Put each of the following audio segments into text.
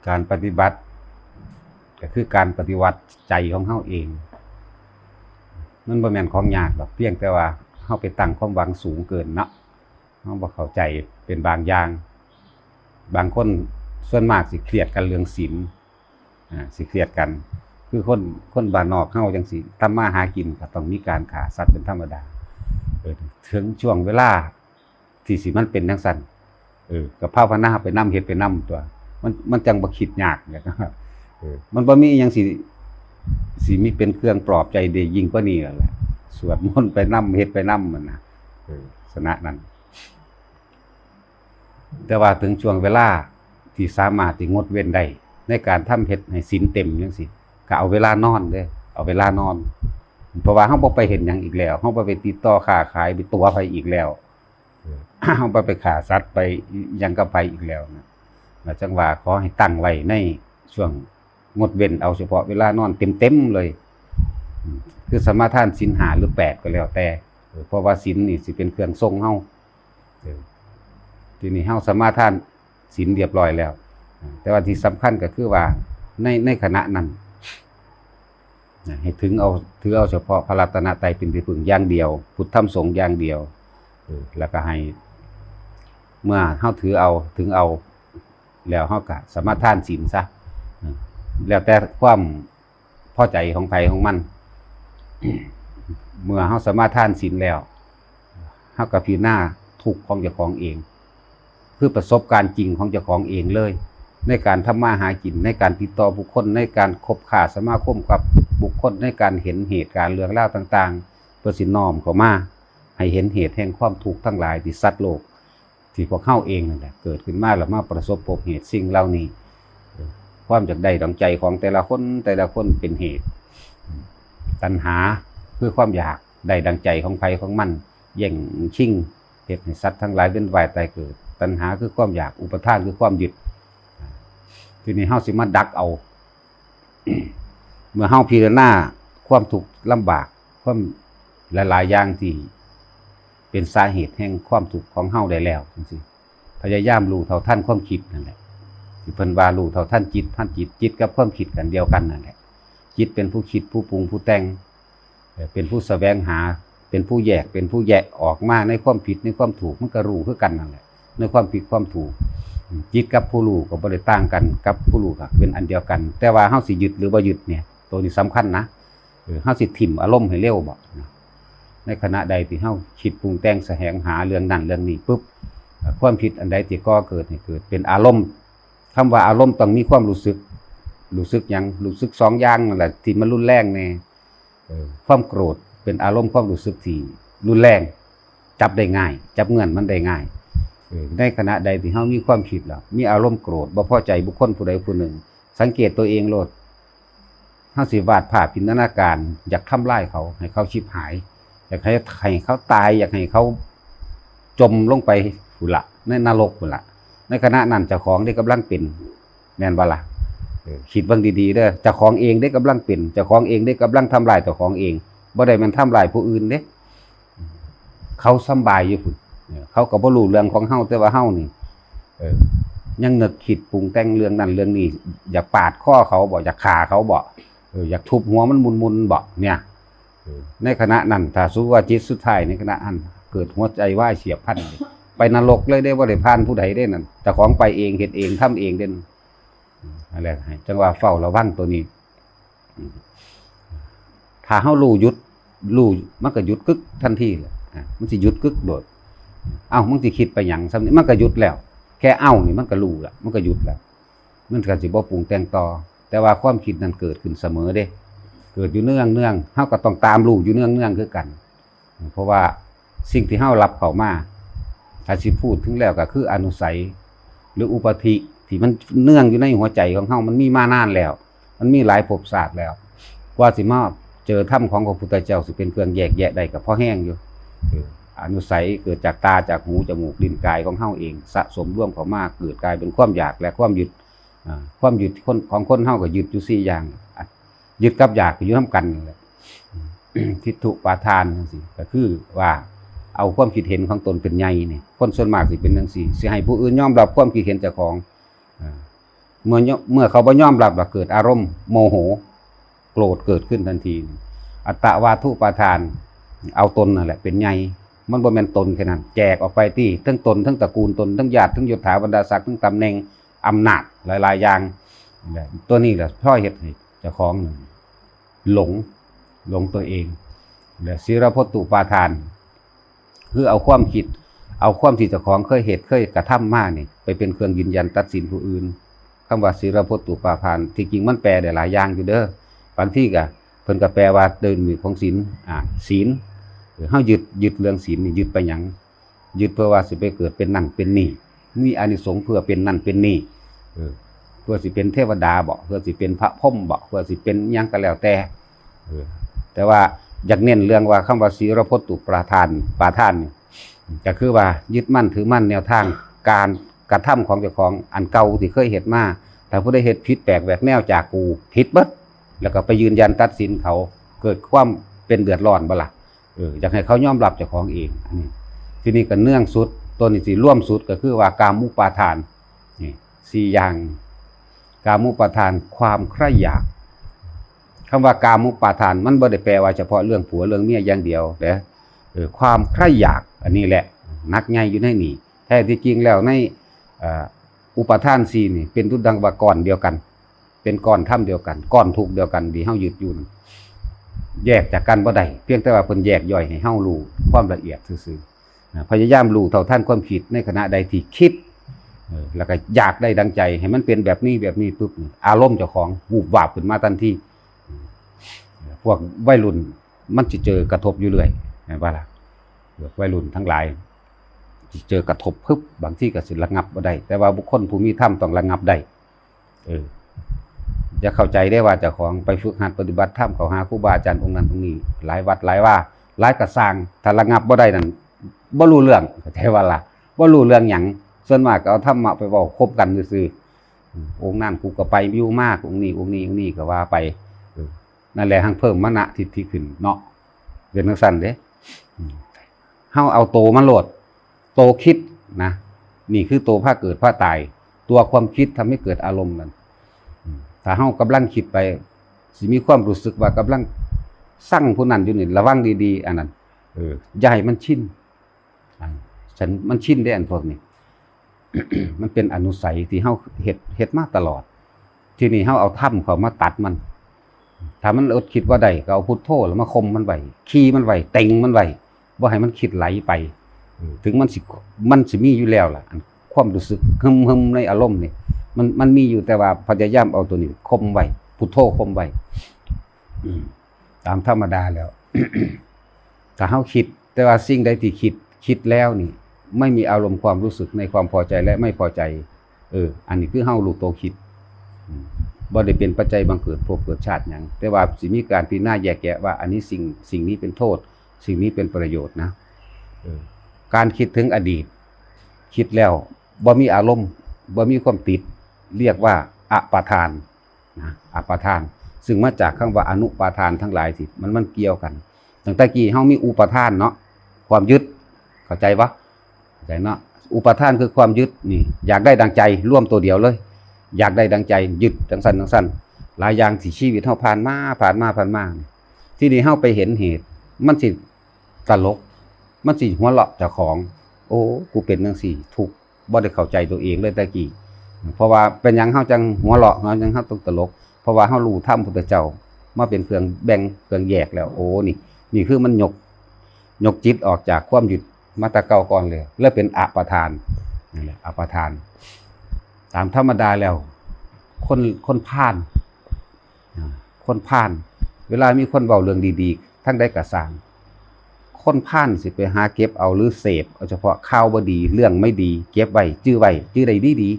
การปฏิบัติก็คือการปฏิวัติใจของเฮาเองมันบ่แม่นของยากหรอกเพียงแต่ว่าเฮาไปตั้งความหวังสูงเกินเนาะเฮาบ่เข้าใจเป็นบางอย่างบางคนส่วนมากสิเครียดกันเรื่องศีลสิเครียดกันคือคนบ้านนอกเฮาจังซี่ทำมาหากินก็ต้องมีการฆ่าสัตว์เป็นธรรมดาถึงช่วงเวลาที่สิมันเป็นจังซั่นก็ภาวนาไปนำเฮ็ดไปนำตัวมันจังบ่คิดยากนะครับมันบ่มีอิหยังสิมีเป็นเครื่องปลอบใจได้ยิ่งกว่านี้แล้วแหละสวดมนต์ไปนำเฮ็ดไปนำมันนะสนะนั้นแต่ว่าถึงช่วงเวลาที่สามารถที่งดเว้นได้ในการทำเฮ็ดให้ศีลเต็มจังซี่ก็เอาเวลานอนเด้อเอาเวลานอนเพราะว่าเฮาบ่ไปเห็นหยังอีกแล้วเฮาบ่ไปติดต่อค้าขายไปตัวไผอีกแล้วเฮาบ่ไปฆ่าสัตว์ไปหยังกับไผอีกแล้วนะจังว่าขอให้ตั้งไว้ในช่วงงดเว้นเอาเฉพาะเวลานอนเต็มๆเลยคือสมาทานศีล5หรือ8ก็แล้วแต่เพราะว่าศีลนี่สิเป็นเครื่องทรงเฮาทีนี้เฮาสมาทานศีลเรียบร้อยแล้วแต่ว่าที่สำคัญก็คือว่าในขณะนั้นให้ถือเอาเฉพาะพระรัตนตรัยเป็นที่พึ่งอย่างเดียวพุทธธรรมสงฆ์อย่างเดียวแล้วก็ให้เมื่อเฮาถึงเอาแล้วเฮาก็สมาทานศีลซะแล้วแต่ความพอใจของไผของมัน เมื่อเฮาสมาทานศีลแล้วเฮาก็พิจารณาทุกข์ของเจ้าของเองคือประสบการณ์จริงของเจ้าของเองเลยในการทำมาหากินในการติดต่อบุคคลในการคบค้าสมาคมกับบุคคลในการเห็นเหตุการณ์เรื่องราวต่างๆเพื่อสิน้อมเข้ามาให้เห็นเหตุแห่งความทุกข์ทั้งหลายที่สัตว์โลกที่พวกเฮาเองนั่นแหละเกิดขึ้นมาแล้วมาประสบพบเหตุสิ่งเหล่านี้ความอยากได้ดังใจของแต่ละคนเป็นเหตุตัณหาคือความอยากได้ดังใจของไผของมันแย่งชิงเหตุให้สัตว์ทั้งหลายเวียนว่ายตายเกิดตัณหาคือความอยากอุปทานคือความยึดทีนี้เฮาสิมาดักเอา เมื่อเฮาพิจารณาความทุกข์ลำบากความหลายๆอย่างที่เป็นสาเหตุแห่งความทุกข์ของเฮาได้แล้วจังซี่พยายามรู้เท่าทันความคิดนั่นแหละที่เพิ่นว่ารู้เท่าทันจิตกับความคิดกันเดียวกันนั่นแหละจิตเป็นผู้คิดผู้ปรุงผู้แต่งเป็นผู้แสวงหาเป็นผู้แยกเป็นผู้แยกออกมาในความผิดในความถูกมันก็รู้คือกันนั่นแหละในความผิดความถูกจิตกับผู้รู้ก็บ่ได้ต่างกันกับผู้รู้ก็เป็นอันเดียวกันแต่ว่าเฮาสิยึดหรือบ่ยึดเนี่ยตัวนี้สำคัญนะเฮาสิถิ่มอารมณ์ให้เร็วบ่ในขณะใดที่เฮาคิดปรุงแต่งแสวงหาเรื่องนั้นเรื่องนี้ปุ๊บความคิดอันใดที่ก่อเกิดให้เกิดเป็นอารมณ์คำว่าอารมณ์ต้องมีความรู้สึกหยังรู้สึก2อย่างนั่นแหละที่มันรุนแรงแน่ความโกรธเป็นอารมณ์ความรู้สึกที่รุนแรงจับได้ง่ายจับเงื่อนมันได้ง่ายในขณะใดที่เฮามีความคิดแล้วมีอารมณ์โกรธบ่พอใจบุคคลผู้ใดผู้หนึ่งสังเกตตัวเองโลดเฮาสิวาดภาพจินตนาการอยากทำลายเขาให้เขาชิบหายอยากให้เขาตายอยากให้เขาจมลงไปพุ่นละในนรกพุ่นละในขณะนั้นเจ้าของได้กำลังเป็นแม่นบ่ล่ะคิดเบิ่งดีๆเด้อเจ้าของเองได้กำลังเป็นเจ้าของเองได้กำลังทำลายเจ้าของเองบ่ได้มันทำลายผู้อื่นเด้เขาสำบายอยู่พุ่นเขาก็บ่รู้เรื่องของเฮาแต่ว่าเฮานี่ยังนึกคิดปรุงแต่งเรื่องนั้นเรื่องนี้อยากปาดคอเขาบ่อยากฆ่าเขาบ่อยากทุบหัวมันมุนๆบ่เนี่ยในขณะนั้นถ้าสู้ว่าจิตสุดท้ายในขณะนั้นเกิดหัวใจวายเฉียบพลันไปนรกเลยได้บ่ได้ผ่านผู้ใดได้นั่นเจ้าของไปเองเฮ็ดเองทำเองเด้นอะไรให้จังว่าเฝ้าระวังตัวนี้ถ้าเฮารู้หยุดรู้มันก็หยุดกึกทันทีเลยมันสิหยุดกึกโดดเอ้ามึงสิคิดไปหยังซ้ำนี่มันก็หยุดแล้วแค่เอ้านี่มันก็รู้แล้วมันก็หยุดแล้วมันก็สิบ่ปรุงแต่งต่อแต่ว่าความคิดนั้นเกิดขึ้นเสมอเด้เกิดอยู่เนื่องเฮาก็ต้องตามรู้อยู่เนื่องคือกันเพราะว่าสิ่งที่เฮารับเข้ามาถ้าสิพูดถึงแล้วก็คืออนุสัยหรืออุปธิที่มันเนื่องอยู่ในหัวใจของเฮามันมีมานานแล้วมันมีหลายภพชาติแล้วกว่าสิมาเจอธรรมของพระพุทธเจ้าสิเป็นเครื่องแยกแยะได้ก็พอแห้งอยู่อนุสัยเกิดจากตาจากหูจมูกลิ้นกายของเฮาเองสะสมร่วมเข้ามาเกิดกลายเป็นความอยากและความยึดของคนเฮาก็ยึดอยู่4อย่างยึดกับอยากอยู่นำกันนี่แหละทิฏฐุปาทานจังซี่ก็คือว่า เอาความคิดเห็นของตนเป็นใหญ่นี่คนส่วนมากสิเป็นจังซี่สิให้ผู้อื่นยอมรับความคิดเห็นเจ้าของเมื่อเขาบ่ยอมรับแล้วเกิดอารมณ์โมโหโกรธเกิดขึ้นทันทีอัตตวาทุปาทานเอาตนนั่นแหละเป็นใหญ่มันบ่แม่นตนแค่นั้นแจกออกไปที่ทั้งตนทั้งตระกูลตนทั้งญาติทั้งยศถาบรรดาศักดิ์ทั้งตำแหน่งอำนาจหลายๆอย่างตัวนี้แหละพ่อเฮ็ดให้เจ้าของหลงตัวเองและศีลพจตุปาทานคือเอาความคิดเอาความที่เจ้าของเคยกระทำมานี่ไปเป็นเครื่องยืนยันตัดสินผู้อื่นคำว่าศีลพจตุปาทานที่จริงมันแปลได้หลายอย่างอยู่เด้อบางที่ก็เพิ่นก็แปลว่าเดินมีของศีลศีลเฮายึดเรื่องศีลนี่ยึดไปหยังยึดเพื่อว่าสิไปเกิดเป็นนั่นเป็นนี่มีอานิสงส์เพื่อเป็นนั่นเป็นนี่เพื่อสิเป็นเทวดาบ่เพื่อสิเป็นพระพรหมบ่เพื่อสิเป็นหยังก็แล้วแต่ว่าอยากเน้นเรื่องว่าคำว่าศีลพจตุปาทานนี่ก็คือว่ายึดมั่นถือมั่นแนวทางการกระทำของเจ้าของอันเก่าที่เคยเฮ็ดมาแต่ผู้ใดเฮ็ดผิดแปลกแหวกแนวจากกูผิดเบิดแล้วก็ไปยืนยันตัดสินเขาเกิดความเป็นเดือดร้อนบ่ล่ะอยากให้เขายอมรับเจ้าของเองทีนี้ก็เนื่องสุดตัวนี้สิร่วมสุดก็คือว่ากามุปาทานนี่4อย่างกามุปาทานความใคร่อยากคำว่ากามุปาทานมันบ่ได้แปลว่าเฉพาะเรื่องผัวเรื่องเมียอย่างเดียวแต่ความใคร่อยากอันนี้แหละนักใหญ่อยู่ในนี่แท้ที่จริงแล้วในอุปาทาน4นี่เป็นทุดังว่าก้อนเดียวกันเป็นก้อนถ้ำเดียวกันก้อนทุกเดียวกันที่เฮายึดอยู่นั่นแยกจากกันบ่ได้เพียงแต่ว่าเพิ่นแยกย่อยให้เฮารู้ความละเอียดซื่อๆพยายามรู้เท่าทันความคิดในขณะใดที่คิดแล้วก็อยากได้ดังใจให้มันเป็นแบบนี้ปุ๊บอารมณ์เจ้าของวูบวาบขึ้นมาทันทีพวกวัยรุ่นมันสิเจอกระทบอยู่เรื่อยเห็นบ่ล่ะวัยรุ่นทั้งหลายสิเจอกระทบปึ๊บบางทีก็สิระงับบ่ได้แต่ว่าบุคคลผู้มีธรรมต้องระงับได้จะเข้าใจได้ว่าเจ้าของไปฝึกหัดปฏิบัติธรรมเข้าหาครูบาอาจารย์องค์นั้นองค์นี้หลายวัดหลายว่าหลายกระสร้างถ้าระงับบ่ได้นั่นบ่รู้เรื่องแต่ว่าล่ะบ่รู้เรื่องหยังส่วนมากก็เอาธรรมะไปเว้าคบกันซื่อๆองค์นั้นกูก็ไปอยู่มากองค์นี้ก็ว่าไปนั่นแหละทั้งเพิ่มมณทิฏฐิขึ้นเนาะเป็นจังซั่นเด้เฮาเอาโตมาโลดโตคิดนะนี่คือโตพาเกิดพาตายตัวความคิดทำให้เกิดอารมณ์นั่นถ้าเฮากำลังคิดไปสิมีความรู้สึกว่ากำลังสั่งผู้นั้นอยู่นี่ระวังดีๆอันนั้นอย่าให้มันชินมันชินได้อันพวกนี้ มันเป็นอนุสัยที่เฮาเฮ็ดมาตลอดทีนี้เฮาเอาธรรมเข้ามาตัดมันถ้ามันอดคิดว่าได้ก็เอาพุทโธแล้วมาคมมันไว้ขี้มันไว้เต็งมันไว้บ่ให้มันคิดไหลไปถึงมันสิมีอยู่แล้วล่ะความรู้สึกหึมๆในอารมณ์นี่มันมีอยู่แต่ว่าพยายามเอาตัวนี้คมไว้พุทโธคมไว้ตามธรรมดาแล้ว ถ้าเฮาคิดแต่ว่าสิ่งใดที่คิดแล้วนี่ไม่มีอารมณ์ความรู้สึกในความพอใจและไม่พอใจอันนี้คือเฮารู้โตคิดบ่ได้เป็นปัจจัยบังเกิดภพเกิดชาติหยังแต่ว่าสิมีการพิจารณาแยกแยะว่าอันนี้สิ่งนี้เป็นโทษสิ่งนี้เป็นประโยชน์นะการคิดถึงอดีตคิดแล้วบ่มีอารมณ์บ่มีความติดเรียกว่าอปาทานนะอปาทานซึ่งมาจากคำว่าอนุปาทานทั้งหลายสิมันเกี่ยวกันตั้งแต่กี้เฮามีอุปาทานเนาะความยึดเข้าใจบ่เข้าใจเนาะอุปาทานคือความยึดนี่อยากได้ดังใจร่วมตัวเดียวเลยอยากได้ดังใจยึดจังซั่นหลายอย่างที่ชีวิตเฮาผ่านมาที่นี่เฮาไปเห็นเหตุมันสิตลกมันสิหัวเราะเจ้าของโอ้กูเป็นจังซี่ทุกข์บ่ได้เข้าใจตัวเองเลยแต่กี้เพราะว่าเป็นหยังเฮาจังหัวเราะเฮาจังเฮาต้องตลกเพราะว่าเฮารู้ธรรมพุทธเจ้ามาเป็นเครื่องแบ่งเครื่องแยกแล้วโอ้นี่คือมันยกจิตออกจากความยึดมาแต่เก่าก่อนเลยแล้วเป็นอปาทานนั่นแหละอปาทานตามธรรมดาแล้วคนผ่านเวลามีคนเว้าเรื่องดีๆทั้งใดก็สร้างคนผ่านสิไปหาเก็บเอาหรือเสพเอาเฉพาะข่าวบ่ดีเรื่องไม่ดีเก็บไว้จื้อได้ดี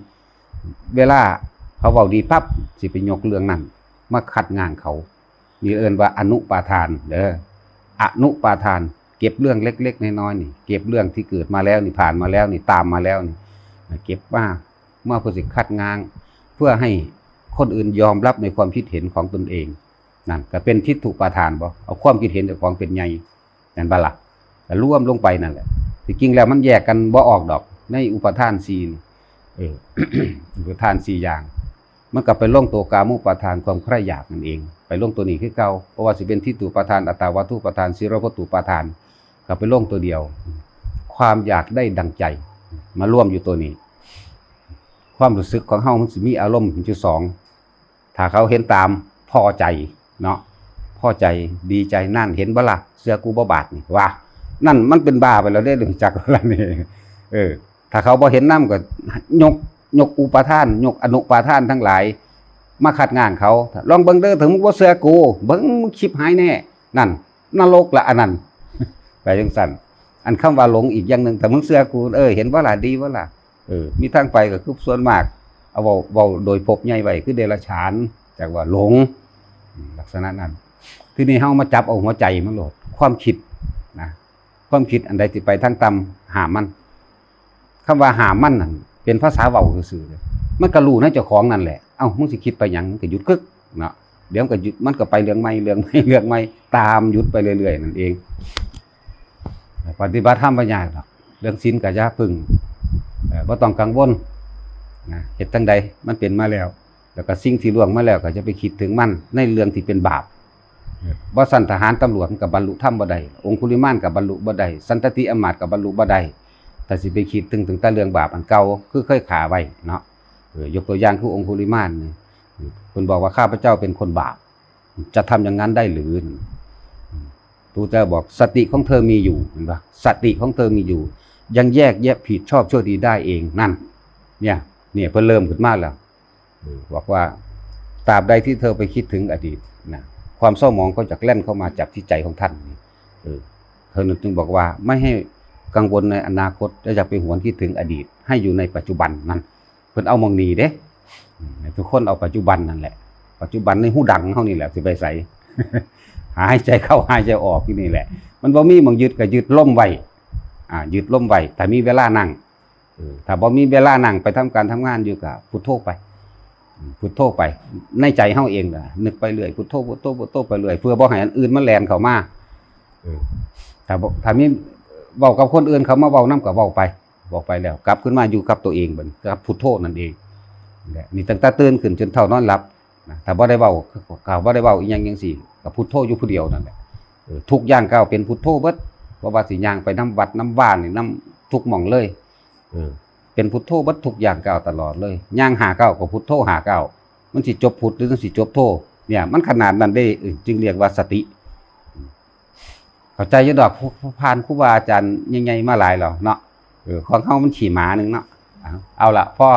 เวลาเขาเว้าดีปั๊บสิไปยกเรื่องนั้นมาขัดงานเขามีเอิ้นว่าอนุปาทานเด้ออนุปาทานเก็บเรื่องเล็กๆน้อยๆนี่เก็บเรื่องที่เกิดมาแล้วนี่ผ่านมาแล้วนี่ตามมาแล้วนี่เก็บมาเมื่อผู้สิคัดงานเพื่อให้คนอื่นยอมรับในความคิดเห็นของตนเองนั่นก็เป็นทิฏฐุปาทานบ่เอาความคิดเห็นของเป็นใหญ่นั่นบ่ล่ะ ก็รวมลงไปนั่นแหละที่จริงแล้วมันแยกกันบ่ออกดอกในอุปทาน4 อุปทาน4อย่างมันก็ไปลงตัวกามุปาทานความใคร่อยากนั่นเองไปลงตัวนี้คือเก่าเพราะว่าสิเป็นทิฏฐุปาทานอัตตาวัตถุปาทานสิรวัตถุปาทานก็ไปลงตัวเดียวความอยากได้ดังใจมาร่วมอยู่ตัวนี้ความรู้สึกของเฮามันสิมีอารมณ์อยู่2ถ้าเขาเห็นตามพอใจเนาะพอใจดีใจนั่นเห็นบ่ล่ะเสื้อกูบ่บาดนี่ว่านั่นมันเป็นบ้าไปแล้วเด้รู้จักแล้วนี่ถ้าเขาบ่เห็นนำก็ยกอุปทานยกอนุปาทานทั้งหลายมาขัดงานเขาลองเบิ่งเด้อถึงมึงบ่เสื้อกูเบิ่งมึงชิบหายแน่นั่นนรกละอันนั้นไปจังซั่นอันคำว่าหลงอีกอย่างนึงแต่มึงเสื้อกูเห็นบ่ล่ะดีบ่ล่ะมีทางไปก็คือส่วนมากเอาเว้าโดยภพใหญ่ไว้คือเดรัจฉานจากว่าหลงลักษณะนั้นทีนี้เฮามาจับเอาหัวใจมันโลดความคิดนะความคิดอันใดที่ไปทางต่ำหามมันคำว่าหามมันนั่นเป็นภาษาเว้าซื่อๆมันก็รู้ในเจ้าของนั่นแหละเอ้ามึงสิคิดไปหยังก็หยุดกึกเนาะเดี๋ยวก็หยุดมันก็ไปเรื่องใหม่ตามหยุดไปเรื่อยๆนั่นเองปฏิบัติธรรมบ่ยากหรอกเรื่องศีลก็อย่าพึ่งบ่ต้องกังวลนะเฮ็ดจังใดมันเป็นมาแล้วก็สิ่งที่ล่วงมาแล้วก็จะไปคิดถึงมันในเรื่องที่เป็นบาปบ่สั่นทหารตำรวจก็บรรลุธรรมบ่ได้องคุลิมานก็บรรลุบ่ได้สันตติอมาตย์ก็บรรลุบ่ได้ถ้าสิไปคิดถึงแต่เรื่องบาปอันเก่าคือเคยฆ่าไว้เนาะยกตัวอย่างคือองคุลิมานนี่เพิ่นบอกว่าข้าพเจ้าเป็นคนบาปจะทำอย่างนั้นได้หรือพระเจ้าบอกสติของเธอมีอยู่เห็นป่ะสติของเธอมีอยู่ยังแยกแยะผิดชอบชั่วดีได้เองนั่นเนี่ยเพิ่นเริ่มขึ้นมาแล้วบอกว่าตราบใดที่เธอไปคิดถึงอดีตนะความเศร้าหมองก็จะแล่นเข้ามาจับที่ใจของท่านเธอจึงบอกว่าไม่ให้กังวลในอนาคตและอย่าไปหวนคิดถึงอดีตให้อยู่ในปัจจุบันนั่นเพิ่นเอามองนี้เด้ทุกคนเอาปัจจุบันนั่นแหละปัจจุบันในหูดังเฮานี่แหละสิไปใส่ หายใจเข้าหายใจออกที่นี่แหละมันบ่มีหม่องยึดก็ยึดล่มไว้ยึดล่มไว้แต่มีเวลานั่งถ้าบ่มีเวลานั่งไปทำการทำงานอยู่ก็พุทโธไปพุทโธไปในใจเฮาเองน่ะนึกไปเรื่อยพุทโธพุทโธพุทโธไปเรื่อยเพื่อบ่ให้อันอื่นมันแล่นเข้ามาถ้ามีเว้ากับคนอื่นเขามาเว้านำก็เว้าไปบอกไปแล้วกลับขึ้นมาอยู่กับตัวเองบัดกับพุทโธนั่นเองนี่ตั้งแต่ตื่นขึ้นจนเท่านอนหลับถ้าบ่ได้เว้าก็บ่ได้เว้าอีหยังจังซี่ก็พุทโธอยู่ผู้เดียวนั่นแหละทุกอย่างก้าวเป็นพุทโธเบิดบ่ว่าสิย่างไปนำวัดนำบ้านนี่นำทุกหม่องเลยเป็นพุทโธเบิดทุกอย่างก้าวตลอดเลยย่างหาก้าวก็พุทโธหาก้าวมันสิจบพุทหรือมันสิจบโธเนี่ยมันขนาดนั้นได้จึงเรียกว่าสติเข้าใจอยู่ดอกผ่านครูบาอาจารย์ใหญ่ๆมาหลายแล้วเนาะของเฮามันขี่หมานึงเนาะเอาล่ะพอ